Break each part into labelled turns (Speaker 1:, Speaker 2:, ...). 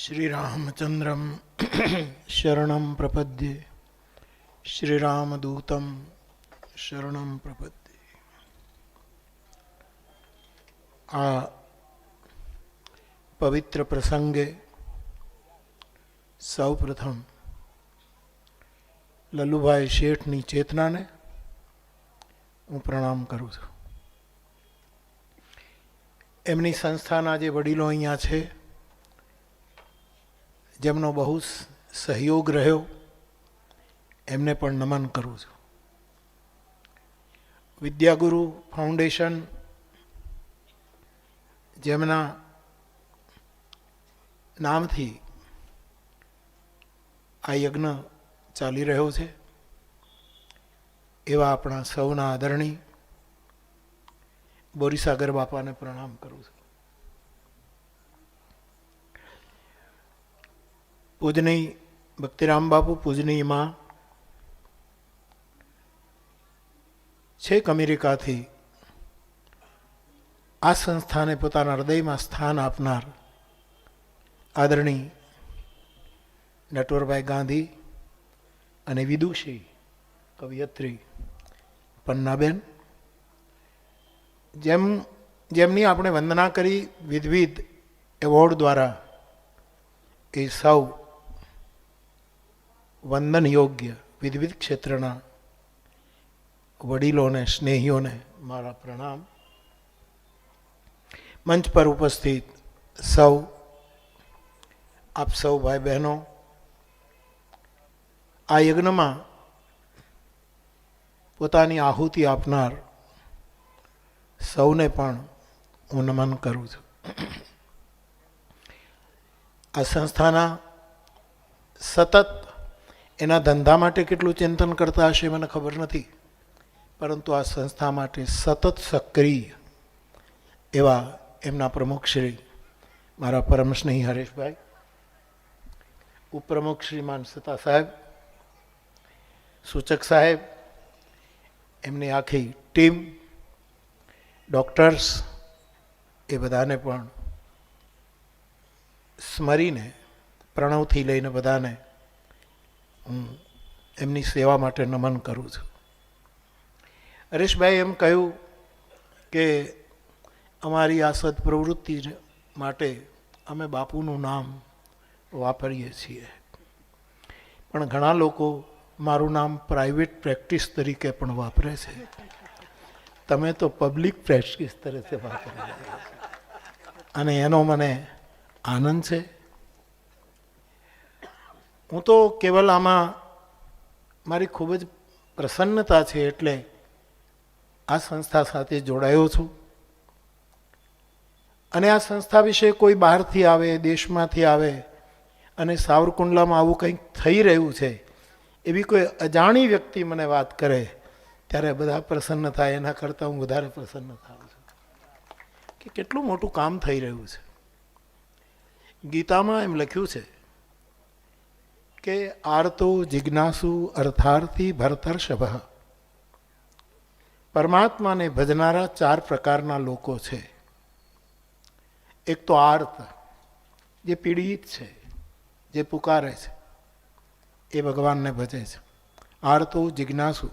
Speaker 1: श्रीरामचंद्रम शरणं प्रपद्ये श्रीरामदूतं शरणं प्रपद्ये। आ पवित्र प्रसंगे सौ प्रथम लल्लुभाई શેઠની ચેતનાને હું પ્રણામ કરું છું. એમની સંસ્થાના જે વડીલો અહીંયા છે, જેમનો બહુ સહયોગ રહ્યો, એમને પણ નમન કરું છું. વિદ્યાગુરુ ફાઉન્ડેશન, જેમના નામથી આ યજ્ઞ ચાલી રહ્યો છે, એવા આપણા સૌના આદરણીય બોરીસાગર બાપાને પ્રણામ કરું છું. પૂજનીય ભક્તિરામ બાપુ, પૂજનીય માં, છેક અમેરિકાથી આ સંસ્થાને પોતાના હૃદયમાં સ્થાન આપનાર આદરણીય નટવરભાઈ ગાંધી અને વિદુષી કવિયત્રી પન્નાબેન, જેમની આપણે વંદના કરી વિવિધ એવોર્ડ દ્વારા, એ સૌ વંદન યોગ્ય વિવિધ ક્ષેત્રના વડીલોને, સ્નેહીઓને મારા પ્રણામ. મંચ પર ઉપસ્થિત સૌ આપ સૌ ભાઈ બહેનો, આ યજ્ઞમાં પોતાની આહુતિ આપનાર સૌને પણ હું નમન કરું છું. આ સંસ્થાના સતત એના ધંધા માટે કેટલું ચિંતન કરતા હશે મને ખબર નથી, પરંતુ આ સંસ્થા માટે સતત સક્રિય એવા એમના પ્રમુખ શ્રી મારા પરમ સ્નેહી હરેશભાઈ, ઉપપ્રમુખ શ્રીમાન સતા સાહેબ, સૂચક સાહેબ, એમની આખી ટીમ, ડૉક્ટર્સ, એ બધાને પણ સ્મરીને પ્રણવથી લઈને બધાને હું એમની સેવા માટે નમન કરું છું. હરેશભાઈ એમ કહ્યું કે અમારી આ સદપ્રવૃત્તિ માટે અમે બાપુનું નામ વાપરીએ છીએ, પણ ઘણા લોકો મારું નામ પ્રાઇવેટ પ્રેક્ટિસ તરીકે પણ વાપરે છે. તમે તો પબ્લિક પ્રેક્ટિસ તરીકે વાપરો, અને એનો મને આનંદ છે. હું તો કેવલ આમાં મારી ખૂબ જ પ્રસન્નતા છે એટલે આ સંસ્થા સાથે જોડાયો છું. અને આ સંસ્થા વિશે કોઈ બહારથી આવે, દેશમાંથી આવે અને સાવરકુંડલામાં આવું કંઈક થઈ રહ્યું છે એવી કોઈ અજાણી વ્યક્તિ મને વાત કરે ત્યારે બધા પ્રસન્ન થાય. એના કરતાં હું વધારે પ્રસન્ન થાઉં છું કે કેટલું મોટું કામ થઈ રહ્યું છે. ગીતામાં એમ લખ્યું છે કે આર્તો જિજ્ઞાસુ અર્થાર્થી ભરતર્ષભ. પરમાત્માને ભજનારા 4 પ્રકારના લોકો છે. એક તો આર્ત, જે પીડિત છે, જે પુકારે છે, એ ભગવાનને ભજે છે, આર્તો જિજ્ઞાસુ.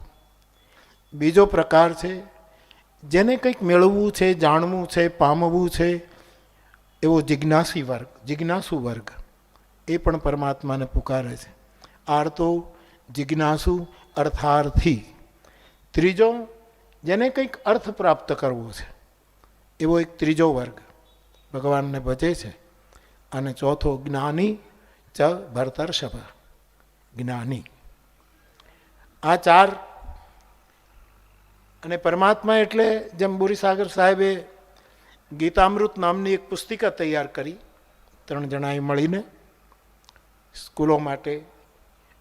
Speaker 1: બીજો પ્રકાર છે જેને કંઈક મેળવવું છે, જાણવું છે, પામવું છે, એવો જિજ્ઞાસી વર્ગ, જિજ્ઞાસુ વર્ગ, એ પણ પરમાત્માને પુકારે છે. આર્તો જિજ્ઞાસુ અર્થાર્થી. ત્રીજો, જેને કંઈક અર્થ પ્રાપ્ત કરવો છે, એવો એક ત્રીજો વર્ગ ભગવાનને ભજે છે. અને ચોથો જ્ઞાની ચ ભરતર્ષભ, જ્ઞાની. આ 4. અને પરમાત્મા એટલે જેમ બોરીસાગર સાહેબે ગીતામૃત નામની એક પુસ્તિકા તૈયાર કરી 3 જણાએ મળીને સ્કૂલો માટે,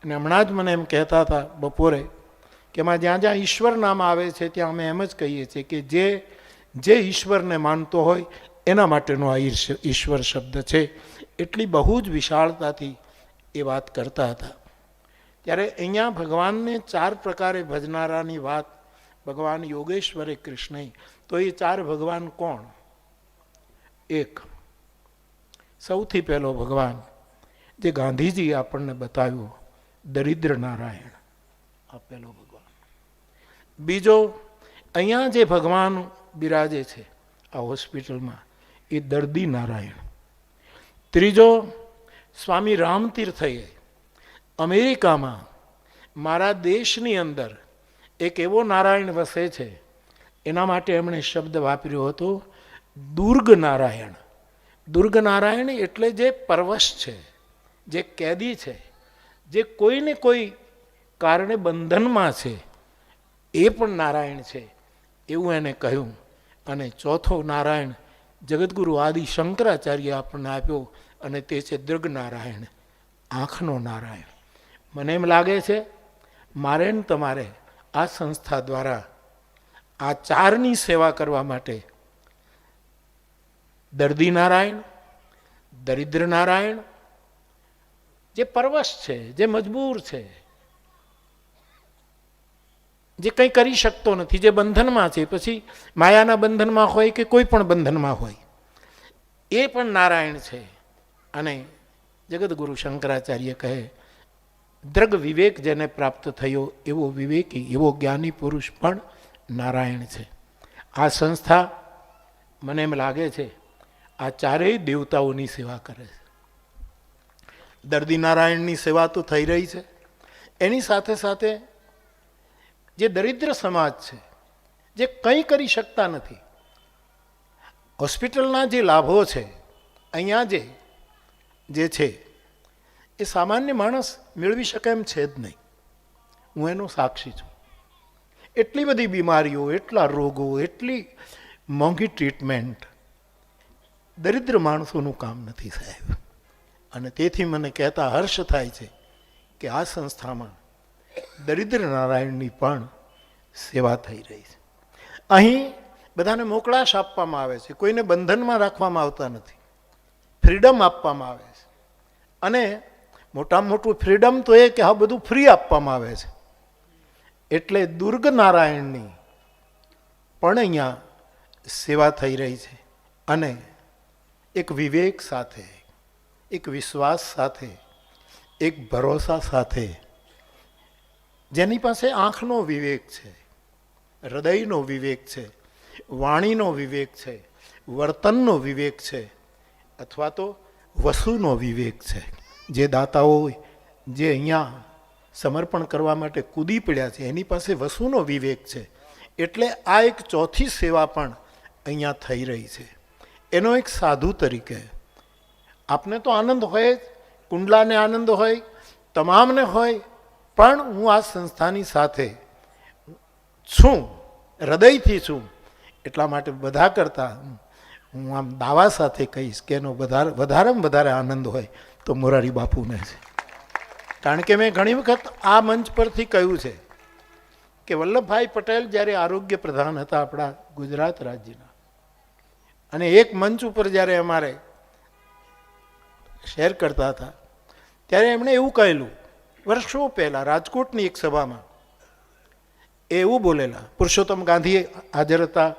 Speaker 1: અને હમણાં જ મને એમ કહેતા હતા બપોરે કે એમાં જ્યાં જ્યાં ઈશ્વર નામ આવે છે ત્યાં અમે એમ જ કહીએ છીએ કે જે ઈશ્વરને માનતો હોય એના માટેનો આ ઈશ્વર શબ્દ છે. એટલી બહુ જ વિશાળતાથી એ વાત કરતા હતા. ત્યારે અહીંયા ભગવાનને 4 પ્રકારે ભજનારાની વાત ભગવાન યોગેશ્વરે કૃષ્ણએ. તો એ 4 ભગવાન કોણ? એક, સૌથી પહેલો ભગવાન જે ગાંધીજી આપણને બતાવ્યો, દરિદ્ર નારાયણ, આ પહેલો ભગવાન. બીજો, અહીંયા જે ભગવાન બિરાજે છે આ હોસ્પિટલમાં, એ દર્દી નારાયણ. ત્રીજો, સ્વામી રામતીર્થએ અમેરિકામાં મારા દેશની અંદર એક એવો નારાયણ વસે છે, એના માટે એમણે શબ્દ વાપર્યો હતો દુર્ગ નારાયણ. દુર્ગ નારાયણ એટલે જે પરવશ છે, જે કેદી છે, જે કોઈને કોઈ કારણે બંધનમાં છે, એ પણ નારાયણ છે એવું એને કહ્યું. અને ચોથો નારાયણ જગતગુરુ આદિ શંકરાચાર્ય આપણને આપ્યો, અને તે છે દૃગ નારાયણ, આંખનો નારાયણ. મને એમ લાગે છે મારે ને તમારે આ સંસ્થા દ્વારા આ ચારની સેવા કરવા માટે દર્દી નારાયણ, દરિદ્ર નારાયણ, જે પરવશ છે, જે મજબૂર છે, જે કંઈ કરી શકતો નથી, જે બંધનમાં છે, પછી માયાના બંધનમાં હોય કે કોઈ પણ બંધનમાં હોય, એ પણ નારાયણ છે. અને જગતગુરુ શંકરાચાર્ય કહે દ્રગ વિવેક જેને પ્રાપ્ત થયો એવો વિવેકી, એવો જ્ઞાની પુરુષ પણ નારાયણ છે. આ સંસ્થા મને એમ લાગે છે આ ચારેય દેવતાઓની સેવા કરે છે. દર્દી નારાયણની સેવા તો થઈ રહી છે, એની સાથે સાથે જે દરિદ્ર સમાજ છે, જે કંઈ કરી શકતા નથી, હોસ્પિટલના જે લાભો છે અહીંયા જે છે એ સામાન્ય માણસ મેળવી શકે એમ છે જ નહીં. હું એનો સાક્ષી છું. એટલી બધી બીમારીઓ, એટલા રોગો, એટલી મોંઘી ટ્રીટમેન્ટ દરિદ્ર માણસોનું કામ નથી સાહેબ. અને તેથી મને કહેતા હર્ષ થાય છે કે આ સંસ્થામાં દરિદ્ર નારાયણની પણ સેવા થઈ રહી છે. અહીં બધાને મોકળાશ આપવામાં આવે છે, કોઈને બંધનમાં રાખવામાં આવતા નથી, ફ્રીડમ આપવામાં આવે છે. અને મોટામાં મોટું ફ્રીડમ તો એ કે આ બધું ફ્રી આપવામાં આવે છે. એટલે દુર્ગ નારાયણની પણ અહીંયા સેવા થઈ રહી છે. અને એક વિવેક સાથે, એક વિશ્વાસ સાથે, એક ભરોસા સાથે, જેની પાસે આંખનો વિવેક છે, હૃદયનો વિવેક છે, વાણીનો વિવેક છે, વર્તનનો વિવેક છે, અથવા તો વસુનો વિવેક છે. જે દાતાઓ જે અહીંયા સમર્પણ કરવા માટે કૂદી પડ્યા છે એની પાસે વસુનો વિવેક છે. એટલે આ એક ચોથી સેવા પણ અહીંયા થઈ રહી છે. એનો એક સાધુ તરીકે આપને તો આનંદ હોય જ, કુંડલાને આનંદ હોય, તમામને હોય, પણ હું આ સંસ્થાની સાથે છું, હૃદયથી છું. એટલા માટે બધા કરતાં હું આમ દાવા સાથે કહીશ કે એનો વધારેમાં વધારે આનંદ હોય તો મોરારી બાપુને છે. કારણ કે મેં ઘણી વખત આ મંચ પરથી કહ્યું છે કે વલ્લભભાઈ પટેલ જ્યારે આરોગ્ય પ્રધાન હતા આપણા ગુજરાત રાજ્યના, અને એક મંચ ઉપર જ્યારે અમારે શેર કરતા હતા ત્યારે એમણે એવું કહેલું, વર્ષો પહેલાં રાજકોટની એક સભામાં એવું બોલેલા, પુરુષોત્તમ ગાંધી હાજર હતા,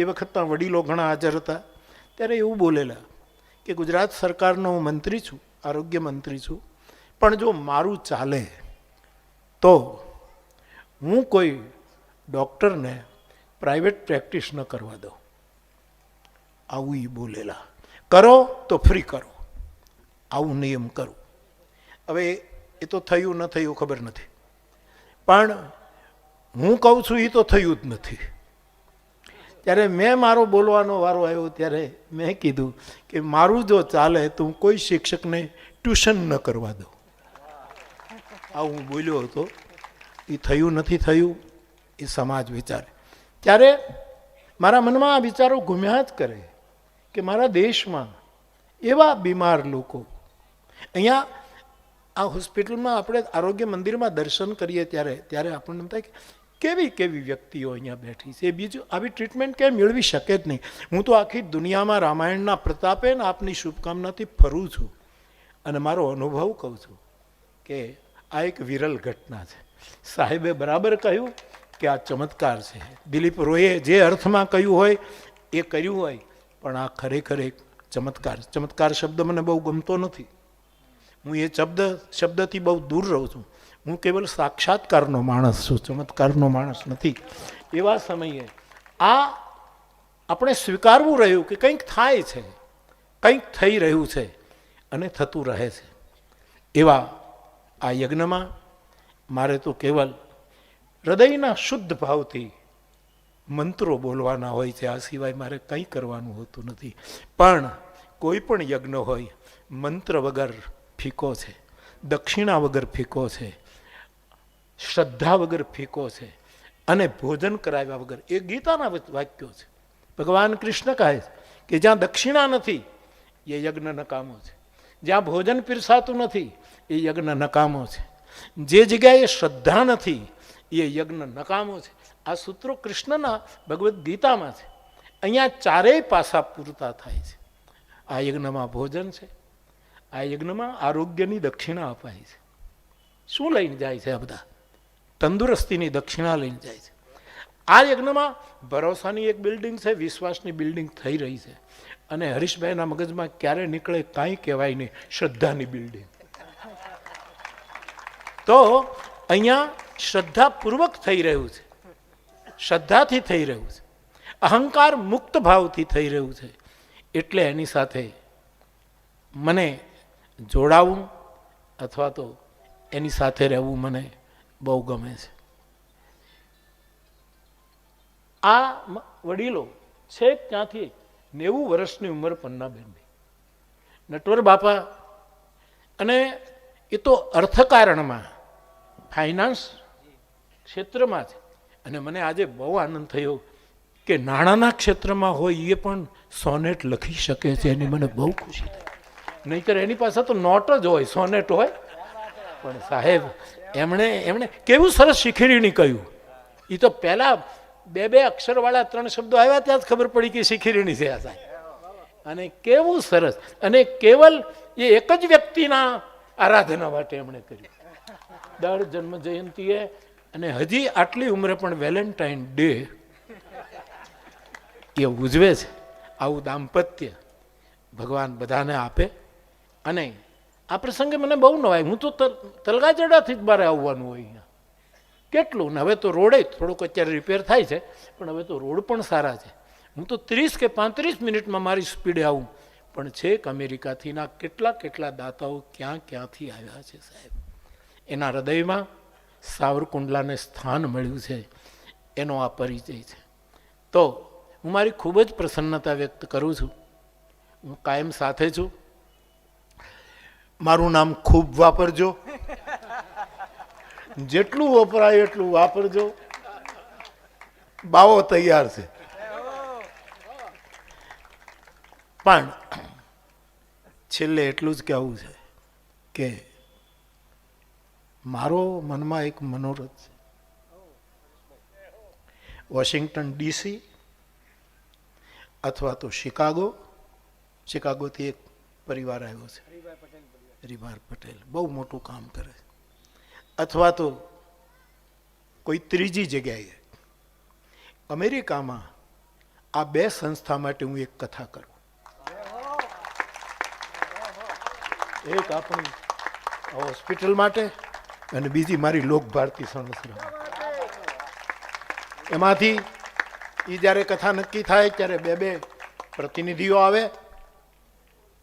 Speaker 1: એ વખતના વડીલો ઘણા હાજર હતા, ત્યારે એવું બોલેલા કે ગુજરાત સરકારનો હું મંત્રી છું, આરોગ્ય મંત્રી છું, પણ જો મારું ચાલે તો હું કોઈ ડૉક્ટરને પ્રાઇવેટ પ્રેક્ટિસ ન કરવા દઉં. આવું એ બોલેલા. કરો તો ફ્રી કરો, આવું નિયમ કરું. હવે એ તો થયું ન થયું ખબર નથી, પણ હું કહું છું એ તો થયું જ નથી. ત્યારે મેં મારો બોલવાનો વારો આવ્યો ત્યારે મેં કીધું કે મારું જો ચાલે તો હું કોઈ શિક્ષકને ટ્યુશન ન કરવા દઉં. આવું હું બોલ્યો હતો. એ થયું નથી થયું એ સમાજ વિચારે. ત્યારે મારા મનમાં આ વિચારો ઘૂમ્યા જ કરે કે મારા દેશમાં એવા બીમાર લોકો, અહીંયા આ હોસ્પિટલમાં આપણે આરોગ્ય મંદિરમાં દર્શન કરીએ ત્યારે આપણને એમ થાય કે કેવી કેવી વ્યક્તિઓ અહીંયા બેઠી છે, બીજું આવી ટ્રીટમેન્ટ ક્યાંય મેળવી શકે જ નહીં. હું તો આખી દુનિયામાં રામાયણના પ્રતાપે ને આપની શુભકામનાથી ફરું છું, અને મારો અનુભવ કહું છું કે આ એક વિરલ ઘટના છે. સાહેબે બરાબર કહ્યું કે આ ચમત્કાર છે. દિલીપ રોયે જે અર્થમાં કહ્યું હોય એ કર્યું હોય, પણ આ ખરેખર એક ચમત્કાર. ચમત્કાર શબ્દ મને બહુ ગમતો નથી, હું એ શબ્દથી બહુ દૂર રહું છું. હું કેવલ સાક્ષાત્કારનો માણસ છું, ચમત્કારનો માણસ નથી. એવા સમયે આ આપણે સ્વીકારવું રહ્યું કે કંઈક થાય છે, કંઈક થઈ રહ્યું છે અને થતું રહે છે. એવા આ યજ્ઞમાં મારે તો કેવલ હૃદયના શુદ્ધ ભાવથી મંત્રો બોલવાના હોય છે, આ સિવાય મારે કંઈ કરવાનું હોતું નથી. પણ કોઈ પણ યજ્ઞ હોય, મંત્ર વગર ફીકો છે, દક્ષિણા વગર ફીકો છે, શ્રદ્ધા વગર ફીકો છે, અને ભોજન કરાવ્યા વગર. એ ગીતાના વાક્યો છે. ભગવાન કૃષ્ણ કહે છે કે જ્યાં દક્ષિણા નથી એ યજ્ઞ નકામો છે, જ્યાં ભોજન પીરસાતું નથી એ યજ્ઞ નકામો છે, જે જગ્યાએ શ્રદ્ધા નથી એ યજ્ઞ નકામો છે. આ સૂત્રો કૃષ્ણના ભગવદ્ ગીતામાં છે. અહીંયા ચારેય પાસા પૂરતા થાય છે. આ યજ્ઞમાં ભોજન છે, આ યજ્ઞમાં આરોગ્યની દક્ષિણા અપાય છે. શું લઈને જાય છે? આ બધા તંદુરસ્તીની દક્ષિણા લઈને જાય છે. આ યજ્ઞમાં ભરોસાની એક બિલ્ડિંગ છે, વિશ્વાસની બિલ્ડિંગ થઈ રહી છે. અને હરીશભાઈના મગજમાં ક્યારે નીકળે કાંઈ કહેવાય નહીં, શ્રદ્ધાની બિલ્ડિંગ. તો અહીંયા શ્રદ્ધાપૂર્વક થઈ રહ્યું છે, શ્રદ્ધાથી થઈ રહ્યું છે, અહંકાર મુક્ત ભાવથી થઈ રહ્યું છે. એટલે એની સાથે મને જોડાવું અથવા તો એની સાથે રહેવું મને બહુ ગમે છે. આ વડીલો છેક ત્યાંથી 90 વર્ષની ઉંમર પન્નાબેનની, નટવર બાપા, અને એ તો અર્થકારણમાં ફાઇનાન્સ ક્ષેત્રમાં છે. અને મને આજે બહુ આનંદ થયો કે નાણાંના ક્ષેત્રમાં હોય એ પણ સોનેટ લખી શકે છે. એની મને બહુ ખુશી થઈ. નહીંતર એની પાસે તો નોટ જ હોય, સોનેટ હોય. પણ સાહેબ એમણે કેવું સરસ શિખીરીણી કહ્યું. એ તો પહેલાં 2 અક્ષરવાળા 3 શબ્દો આવ્યા ત્યાં જ ખબર પડી કે શિખીરીણી છે આ સાહેબ. અને કેવું સરસ. અને કેવલ એ એક જ વ્યક્તિના આરાધના માટે એમણે કર્યું. દર જન્મ જયંતીએ અને હજી આટલી ઉંમરે પણ વેલેન્ટાઇન ડે એ ઉજવે છે. આવું દાંપત્ય ભગવાન બધાને આપે. અને આ પ્રસંગે મને બહુ નવાય. હું તો તલગાજડાથી જ મારે આવવાનું હોય અહીંયા. કેટલું ને હવે તો રોડે થોડુંક અત્યારે રિપેર થાય છે, પણ હવે તો રોડ પણ સારા છે. હું તો 30 કે 35 મિનિટમાં મારી સ્પીડે આવું. પણ છેક અમેરિકાથીના કેટલા દાતાઓ ક્યાંથી આવ્યા છે સાહેબ. એના હૃદયમાં સાવરકુંડલાને સ્થાન મળ્યું છે, એનો આ પરિચય છે. તો હું મારી ખૂબ જ પ્રસન્નતા વ્યક્ત કરું છું. હું કાયમ સાથે છું. મારું નામ ખૂબ વાપરજો, જેટલું વપરાય એટલું વાપરજો. બાવો તૈયાર છે. પણ છેલ્લે એટલું જ કહેવું છે કે મારો મનમાં એક મનોરથ છે. વોશિંગ્ટન DC અથવા તો શિકાગોથી એક પરિવાર આવ્યો છે, હરિભાર પટેલ, બહુ મોટું કામ કરે છે. અથવા તો કોઈ ત્રીજી જગ્યાએ અમેરિકામાં આ 2 સંસ્થા માટે હું એક કથા કરું. એક આપણી હોસ્પિટલ માટે અને બીજી મારી લોક ભારતી સંસ્થા. એમાંથી એ જ્યારે કથા નક્કી થાય ત્યારે 2 પ્રતિનિધિઓ આવે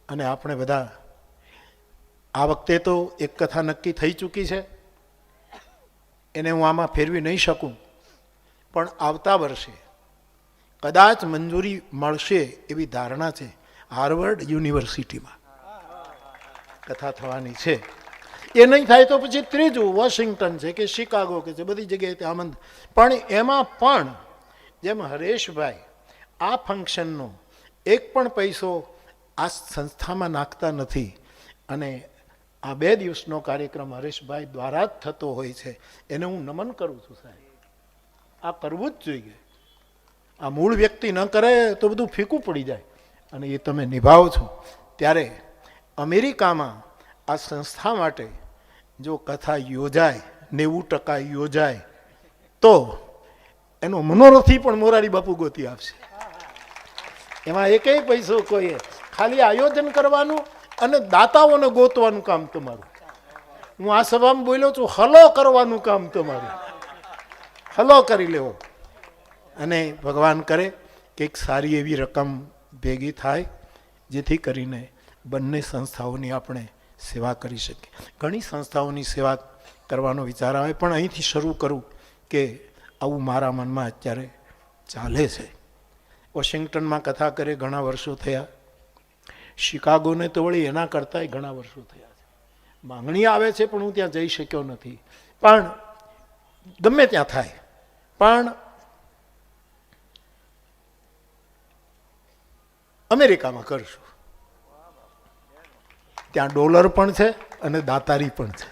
Speaker 1: અને આપણે બધા. આ વખતે તો એક કથા નક્કી થઈ ચૂકી છે, એને હું આમાં ફેરવી નહીં શકું. પણ આવતા વર્ષે કદાચ મંજૂરી મળશે એવી ધારણા છે. હાર્વર્ડ યુનિવર્સિટીમાં કથા થવાની છે. એ નહીં થાય તો પછી ત્રીજું વોશિંગ્ટન છે કે શિકાગો કે છે, બધી જગ્યાએ આમંત્રણ. પણ એમાં પણ જેમ હરેશભાઈ આ ફંક્શનનો એક પણ પૈસો આ સંસ્થામાં નાખતા નથી અને આ 2 દિવસનો કાર્યક્રમ હરેશભાઈ દ્વારા જ થતો હોય છે, એને હું નમન કરું છું સાહેબ. આ કરવું જ જોઈએ. આ મૂળ વ્યક્તિ ન કરે તો બધું ફીકું પડી જાય. અને એ તમે નિભાવો છો. ત્યારે અમેરિકામાં આ સંસ્થા માટે જો કથા યોજાય, 90% યોજાય, તો એનો મનોરથી પણ મોરારી બાપુ ગોતી આપશે. એમાં એકેય પૈસો કોઈએ, ખાલી આયોજન કરવાનું અને દાતાઓને ગોતવાનું કામ તમારું. હું આ સભામાં બોલ્યો છું, હલો કરવાનું કામ તમારું. હલો કરી લેવો. અને ભગવાન કરે કે એક સારી એવી રકમ ભેગી થાય જેથી કરીને બંને સંસ્થાઓની આપણે સેવા કરી શકીએ. ઘણી સંસ્થાઓની સેવા કરવાનો વિચાર આવે, પણ અહીંથી શરૂ કરું કે આવું મારા મનમાં અત્યારે ચાલે છે. વોશિંગ્ટનમાં કથા કરે ઘણા વર્ષો થયા, શિકાગોને તો વળી એના કરતાંય ઘણા વર્ષો થયા છે. માંગણી આવે છે પણ હું ત્યાં જઈ શક્યો નથી. પણ ગમે ત્યાં થાય, પણ અમેરિકામાં કરશું. ત્યાં ડોલર પણ છે અને દાતારી પણ છે.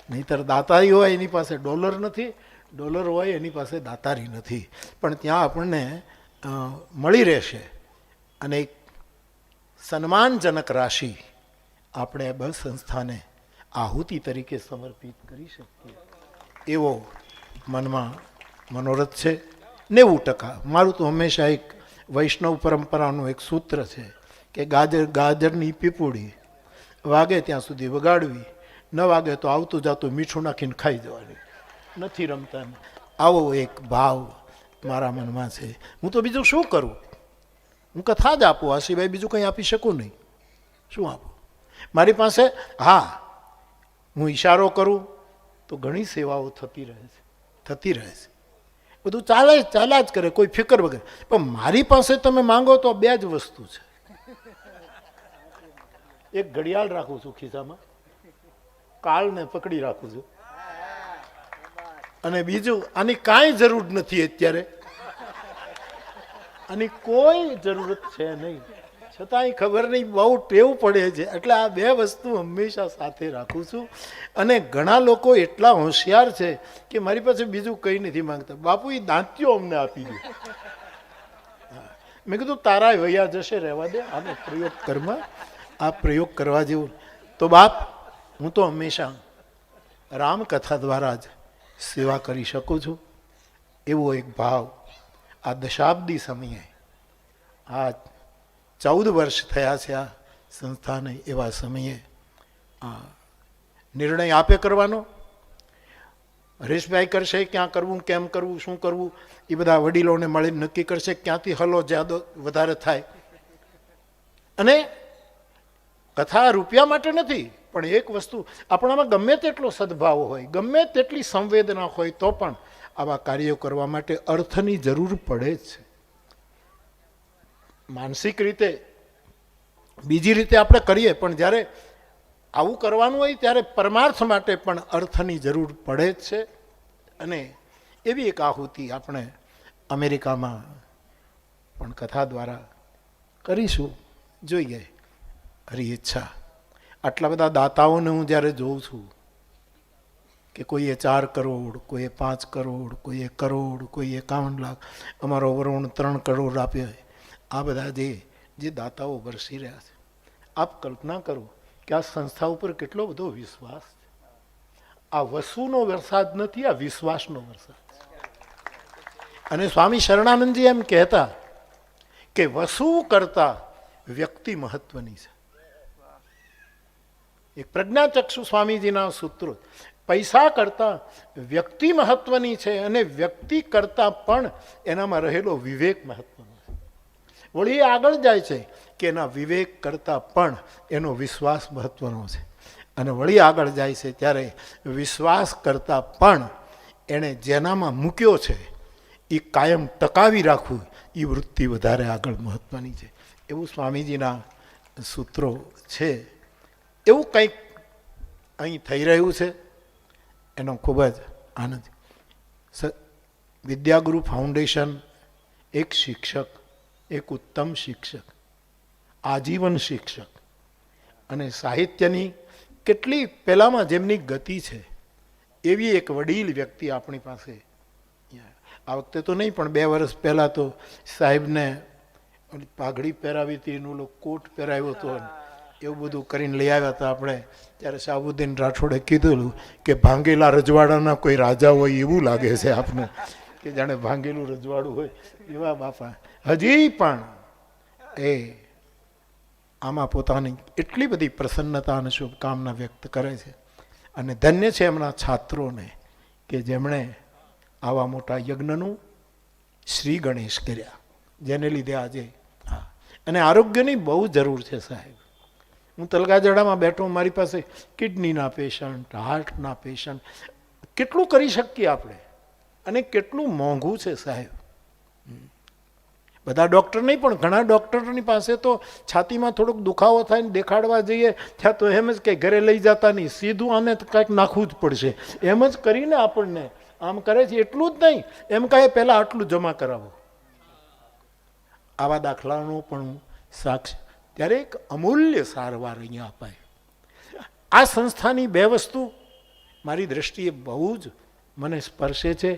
Speaker 1: નહીંતર દાતારી હોય એની પાસે ડોલર નથી, ડોલર હોય એની પાસે દાતારી નથી. પણ ત્યાં આપણને મળી રહેશે અને એક સન્માનજનક રાશિ આપણે બસ સંસ્થાને આહુતિ તરીકે સમર્પિત કરી શકીએ એવો મનમાં મનોરથ છે. 90%. મારું તો હંમેશા એક વૈષ્ણવ પરંપરાનું એક સૂત્ર છે કે ગાજરની પીપુડી વાગે ત્યાં સુધી વગાડવી, ન વાગે તો આવતું જાતું મીઠું નાખીને ખાઈ જવાની, નથી રમતા. આવો એક ભાવ મારા મનમાં છે. હું તો બીજું શું કરું? હું કથા જ આપું, આ સિવાય બીજું કંઈ આપી શકું નહીં. શું આપું મારી પાસે? હા, હું ઈશારો કરું તો ઘણી સેવાઓ થતી રહે છે. બધું ચાલ્યા જ કરે, કોઈ ફિકર વગર. પણ મારી પાસે તમે માંગો તો બે જ વસ્તુ છે. એક ઘડિયાળ રાખું છું ખિસ્સામાં, કાળને પકડી રાખું છું, અને બીજું આની કાંઈ જરૂર નથી અત્યારે, આની કોઈ જરૂરત છે નહીં, છતાંય ખબર નહીં બહુ ટેવ પડે છે. એટલે આ બે વસ્તુ હંમેશા સાથે રાખું છું. અને ઘણા લોકો એટલા હોશિયાર છે કે મારી પાસે બીજું કંઈ નથી માંગતા. બાપુ એ દાંતિયો અમને આપી દે. મેં કીધું તારા વૈયા જશે, રહેવા દે, આનો પ્રયોગ કરમાં, આ પ્રયોગ કરવા જેવું. તો બાપ, હું તો હંમેશા રામકથા દ્વારા જ સેવા કરી શકું છું એવો એક ભાવ આ દશાબ્દી સમયે, આ 14 વર્ષ થયા છે આ સંસ્થાને, એવા સમયે આ નિર્ણય આપે કરવાનો. હરેશભાઈ કરશે ક્યાં કરવું, કેમ કરવું, શું કરવું, એ બધા વડીલોને મળીને નક્કી કરશે ક્યાંથી હલો જ્યાદો વધારે થાય. અને કથા રૂપિયા માટે નથી, પણ એક વસ્તુ આપણામાં ગમે તેટલો સદભાવ હોય, ગમે તેટલી સંવેદના હોય, તો પણ આવા કાર્યો કરવા માટે અર્થની જરૂર પડે જ છે. માનસિક રીતે, બીજી રીતે આપણે કરીએ, પણ જ્યારે આવું કરવાનું હોય ત્યારે પરમાર્થ માટે પણ અર્થની જરૂર પડે જ છે. અને એવી એક આહુતિ આપણે અમેરિકામાં પણ કથા દ્વારા કરીશું. જોઈએ હરી ઈચ્છા. આટલા બધા દાતાઓને હું જ્યારે જોઉં છું કે કોઈએ 4 કરોડ, કોઈએ 5 કરોડ, કોઈએ 1 કરોડ, કોઈએ 51 લાખ, અમારો વરુણ 3 કરોડ આપે, આ બધા જે દાતાઓ વરસી રહ્યા છે, આપ કલ્પના કરો કે આ સંસ્થા ઉપર કેટલો બધો વિશ્વાસ છે. આ વસુનો વરસાદ નથી, આ વિશ્વાસનો વરસાદ છે. અને સ્વામી શરણાનંદજી એમ કહેતા કે વસુ કરતા વ્યક્તિ મહત્વની છે. એક પ્રજ્ઞાચક્ષુ સ્વામીજીના સૂત્રો, પૈસા કરતા વ્યક્તિ મહત્વની છે, અને વ્યક્તિ કરતા પણ એનામાં રહેલો વિવેક મહત્વનો છે. વળી આગળ જાય છે કે એના વિવેક કરતા પણ એનો વિશ્વાસ મહત્વનો છે. અને વળી આગળ જાય છે ત્યારે વિશ્વાસ કરતા પણ એણે જેનામાં મૂક્યો છે એ કાયમ ટકાવી રાખવું, એ વૃત્તિ વધારે આગળ મહત્વની છે. એવું સ્વામીજીના સૂત્રો છે. એવું કંઈક અહીં થઈ રહ્યું છે, એનો ખૂબ જ આનંદ. વિદ્યાગુરુ ફાઉન્ડેશન એક શિક્ષક, એક ઉત્તમ શિક્ષક, આજીવન શિક્ષક, અને સાહિત્યની કેટલી પહેલામાં જેમની ગતિ છે એવી એક વડીલ વ્યક્તિ આપણી પાસે. આ વખતે તો નહીં, પણ 2 વર્ષ પહેલાં તો સાહેબને પાઘડી પહેરાવી હતી, એનું કોટ પહેરાવ્યો હતો, એવું બધું કરીને લઈ આવ્યા હતા આપણે. ત્યારે શાહબુદ્દીન રાઠોડે કીધું કે ભાંગેલા રજવાડાના કોઈ રાજા હોય એવું લાગે છે આપને, કે જાણે ભાંગેલું રજવાડું હોય એવા બાપા. હજી પણ એ આમાં પોતાની એટલી બધી પ્રસન્નતા અને શુભકામના વ્યક્ત કરે છે. અને ધન્ય છે એમના છાત્રોને કે જેમણે આવા મોટા યજ્ઞનું શ્રી ગણેશ કર્યા, જેને લીધે આજે અને આરોગ્યની બહુ જરૂર છે સાહેબ. હું તલગાજડામાં બેઠો, મારી પાસે કિડનીના પેશન્ટ, હાર્ટના પેશન્ટ, કેટલું કરી શકીએ આપણે અને કેટલું મોંઘું છે સાહેબ. બધા ડૉક્ટર નહીં પણ ઘણા ડૉક્ટરોની પાસે તો છાતીમાં થોડોક દુખાવો થાય ને દેખાડવા જઈએ ત્યાં તો એમ જ કે ઘરે લઈ જતા નહીં, સીધું આને કાંઈક નાખવું જ પડશે, એમ જ કરીને આપણને આમ કરે છે. એટલું જ નહીં, એમ કહે પહેલાં આટલું જમા કરાવો. આવા દાખલાનો પણ સાક્ષી. ત્યારે એક અમૂલ્ય સારવાર અહીંયા અપાય. આ સંસ્થાની બે વસ્તુ મારી દ્રષ્ટિએ બહુ જ મને સ્પર્શે છે.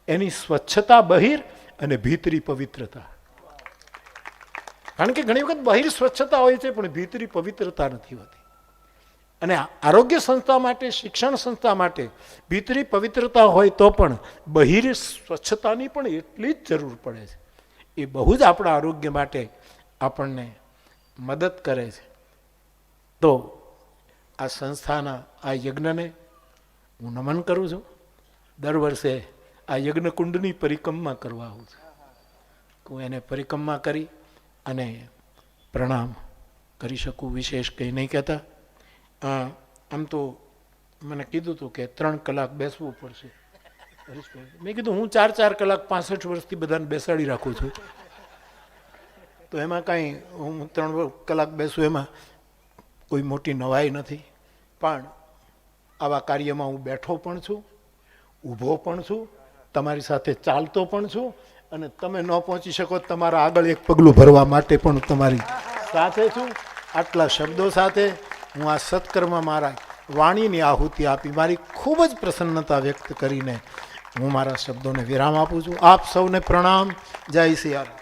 Speaker 1: એની સ્વચ્છતા બહિર અને ભીતરી પવિત્રતા. કારણ કે ઘણી વખત બહિર સ્વચ્છતા હોય છે પણ ભીતરી પવિત્રતા નથી હોતી. અને આરોગ્ય સંસ્થા માટે, શિક્ષણ સંસ્થા માટે ભીતરી પવિત્રતા હોય તો પણ બહિર સ્વચ્છતાની પણ એટલી જ જરૂર પડે છે. એ બહુ જ આપણા આરોગ્ય માટે આપણને મદદ કરે છે. તો આ સંસ્થાના આ યજ્ઞને હું નમન કરું છું. દર વર્ષે આ યજ્ઞ કુંડની પરિક્રમા કરવા આવું છું. હું એને પરિક્રમા કરી અને પ્રણામ કરી શકું. વિશેષ કંઈ નહીં કહેતા. આમ તો મને કીધું હતું કે 3 કલાક બેસવું પડશે. મેં કીધું હું 4 કલાક 65 વર્ષથી બધાને બેસાડી રાખું છું, તો એમાં કાંઈ હું 3 કલાક બેસું એમાં કોઈ મોટી નવાઈ નથી. પણ આવા કાર્યમાં હું બેઠો પણ છું, ઊભો પણ છું, તમારી સાથે ચાલતો પણ છું, અને તમે ન પહોંચી શકો તમારા આગળ એક પગલું ભરવા માટે પણ તમારી સાથે છું. આટલા શબ્દો સાથે હું આ સત્કર્મ મારા વાણીની આહુતિ આપી, મારી ખૂબ જ પ્રસન્નતા વ્યક્ત કરીને હું મારા શબ્દોને વિરામ આપું છું. આપ સૌને પ્રણામ. જય સિયારામ.